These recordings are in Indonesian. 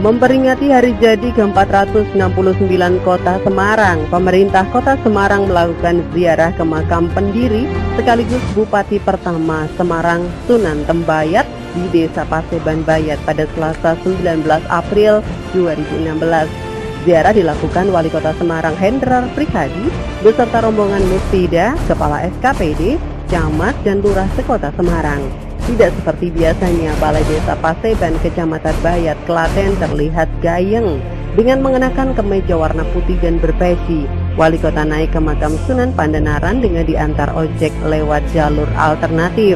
Memperingati hari jadi ke-469 Kota Semarang, pemerintah Kota Semarang melakukan ziarah ke makam pendiri sekaligus Bupati pertama Semarang Sunan Tembayat di Desa Paseban Bayat pada Selasa 19 April 2016. Ziarah dilakukan Wali Kota Semarang Hendrar Prihadi beserta rombongan Musbida, Kepala SKPD, Camat dan Lurah sekota Semarang. Tidak seperti biasanya, Balai Desa Paseban, Kecamatan Bayat, Klaten terlihat gayeng dengan mengenakan kemeja warna putih dan berpeci. Wali Kota naik ke makam Sunan Pandanaran dengan diantar ojek lewat jalur alternatif.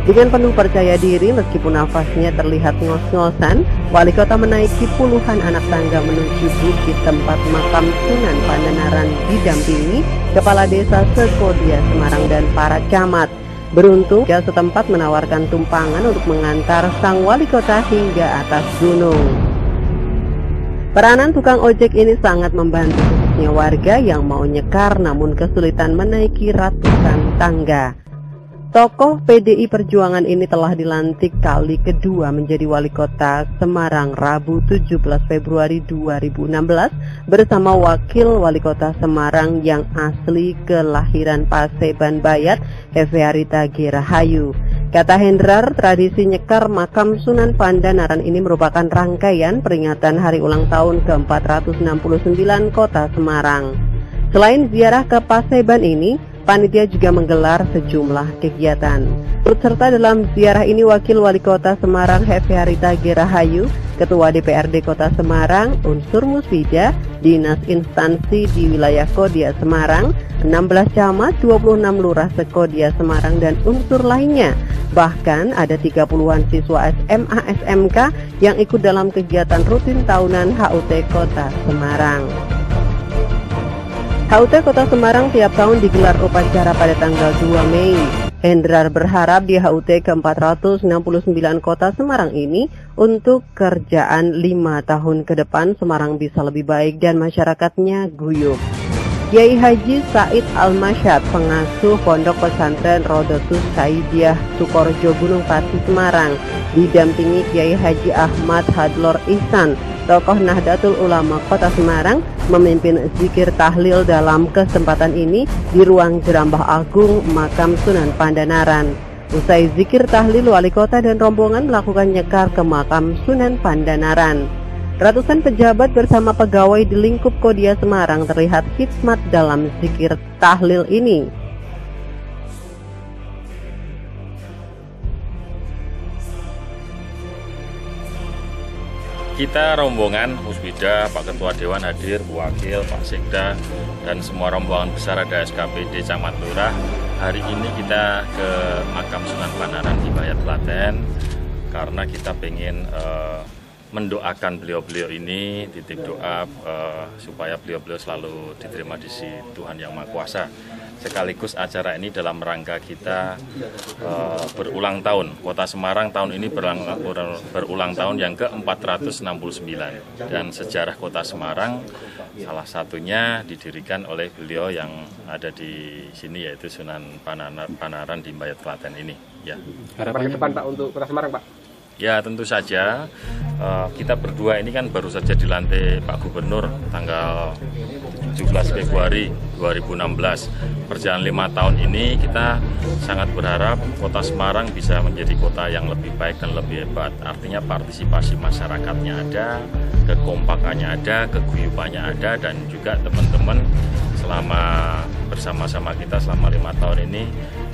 Dengan penuh percaya diri, meskipun nafasnya terlihat ngos-ngosan, Wali Kota menaiki puluhan anak tangga menuju bukit tempat makam Sunan Pandanaran didampingi Kepala Desa Sekodia Semarang dan para camat. Beruntung, warga setempat menawarkan tumpangan untuk mengantar sang wali kota hingga atas gunung. Peranan tukang ojek ini sangat membantu khususnya warga yang mau nyekar namun kesulitan menaiki ratusan tangga. Tokoh PDI Perjuangan ini telah dilantik kali kedua menjadi wali kota Semarang Rabu 17 Februari 2016 bersama wakil wali kota Semarang yang asli kelahiran Paseban Bayat, Hefearita Gerahayu. Kata Hendrar, tradisi nyekar makam Sunan Pandanaran ini merupakan rangkaian peringatan hari ulang tahun ke-469 Kota Semarang. Selain ziarah ke Paseban ini, panitia juga menggelar sejumlah kegiatan. Turut serta dalam ziarah ini Wakil Wali Kota Semarang Hefearita Gerahayu, Ketua DPRD Kota Semarang, unsur Musbida, dinas instansi di wilayah Kodia Semarang, 16 camat, 26 lurah sekodia Semarang dan unsur lainnya. Bahkan ada 30-an siswa SMA SMK yang ikut dalam kegiatan rutin tahunan HUT Kota Semarang. HUT Kota Semarang tiap tahun digelar upacara pada tanggal 2 Mei. Hendrar berharap di HUT ke-469 Kota Semarang ini untuk kerjaan 5 tahun ke depan Semarang bisa lebih baik dan masyarakatnya guyup. Kiai Haji Said Al-Masyad, pengasuh Pondok Pesantren Rodotus Saidiyah Sukorejo Gunung Pati Semarang, didampingi Kiai Haji Ahmad Hadlor Ihsan, tokoh Nahdlatul Ulama Kota Semarang, memimpin zikir tahlil dalam kesempatan ini di ruang Jerambah Agung Makam Sunan Pandanaran. Usai zikir tahlil, wali kota dan rombongan melakukan nyekar ke makam Sunan Pandanaran. Ratusan pejabat bersama pegawai di lingkup Kodia Semarang terlihat khidmat dalam zikir tahlil ini. Kita rombongan Musbida, Pak Ketua Dewan hadir, Bu Wakil, Pak Sekda, dan semua rombongan besar ada SKPD, Camat Lurah. Hari ini kita ke makam Sunan Pandanaran di Bayat, Klaten, karena kita pengen mendoakan beliau-beliau ini, titip doa supaya beliau-beliau selalu diterima di sisi Tuhan Yang Maha Kuasa. Sekaligus acara ini dalam rangka kita berulang tahun. Kota Semarang tahun ini berulang tahun yang ke-469. Dan sejarah Kota Semarang salah satunya didirikan oleh beliau yang ada di sini, yaitu Sunan Pandanaran di Bayat, Klaten ini. Ya. Harapan ke depan Pak untuk Kota Semarang, Pak? Ya, tentu saja kita berdua ini kan baru saja dilantik Pak Gubernur tanggal 17 Februari 2016. Perjalanan 5 tahun ini kita sangat berharap Kota Semarang bisa menjadi kota yang lebih baik dan lebih hebat. Artinya partisipasi masyarakatnya ada, kekompakannya ada, keguyubannya ada, dan juga teman-teman selama bersama-sama kita selama 5 tahun ini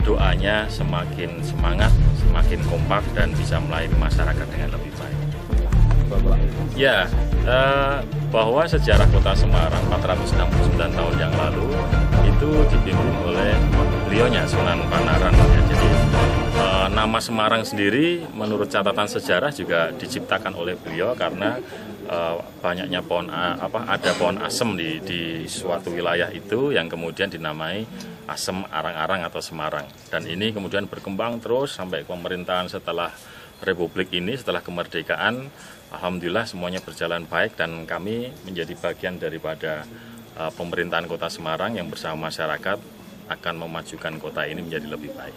doanya semakin semangat, semakin kompak dan bisa melayani masyarakat dengan lebih baik. Ya, bahwa sejarah Kota Semarang 469 tahun yang lalu itu dipimpin oleh beliaunya Sunan Pandanaran. Ya, jadi nama Semarang sendiri menurut catatan sejarah juga diciptakan oleh beliau karena banyaknya ada pohon asem di suatu wilayah itu yang kemudian dinamai Asem Arang-Arang atau Semarang. Dan ini kemudian berkembang terus sampai pemerintahan setelah Republik ini, setelah kemerdekaan. Alhamdulillah semuanya berjalan baik dan kami menjadi bagian daripada pemerintahan Kota Semarang yang bersama masyarakat akan memajukan kota ini menjadi lebih baik.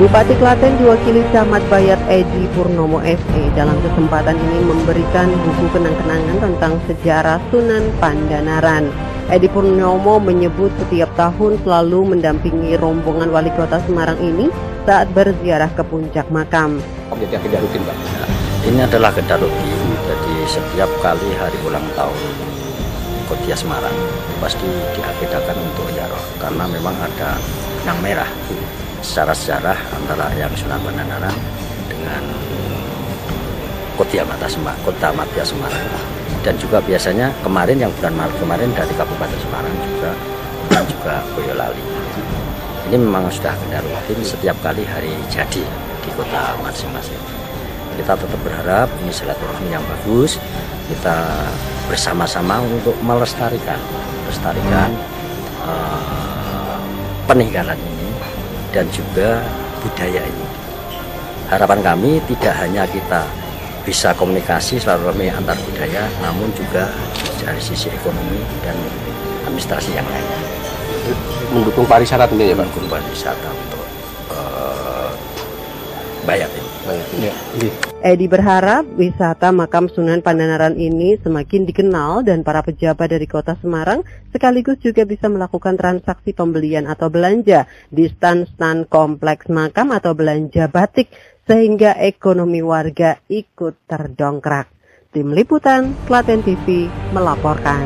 Bupati Klaten diwakili Camat Bayat Edi Purnomo SE dalam kesempatan ini memberikan buku kenang-kenangan tentang sejarah Sunan Pandanaran. Edi Purnomo menyebut setiap tahun selalu mendampingi rombongan wali kota Semarang ini saat berziarah ke puncak makam. Jadi agenda rutin, Pak. Ini adalah agenda rutin, jadi setiap kali hari ulang tahun Kodia Semarang pasti diagendakan untuk ziarah karena memang ada benang merah secara sejarah antara yang Sunan Pandanaran dengan Kota Madya Semarang, dan juga biasanya kemarin yang bulan Maret kemarin dari Kabupaten Semarang dan juga Boyolali. Ini memang sudah agenda rutin setiap kali hari jadi di kota masing-masing. Kita tetap berharap ini silaturahmi yang bagus, kita bersama-sama untuk melestarikan peninggalan ini dan juga budaya ini. Harapan kami tidak hanya kita bisa komunikasi silaturahmi antar budaya, namun juga dari sisi ekonomi dan administrasi yang lainnya. Mendukung pariwisata tentunya, Pak. Mendukung pariwisata untuk Bayat ini. Ya. Edi berharap wisata makam Sunan Pandanaran ini semakin dikenal dan para pejabat dari kota Semarang sekaligus juga bisa melakukan transaksi pembelian atau belanja di stand-stand kompleks makam atau belanja batik sehingga ekonomi warga ikut terdongkrak. Tim Liputan Klaten TV melaporkan.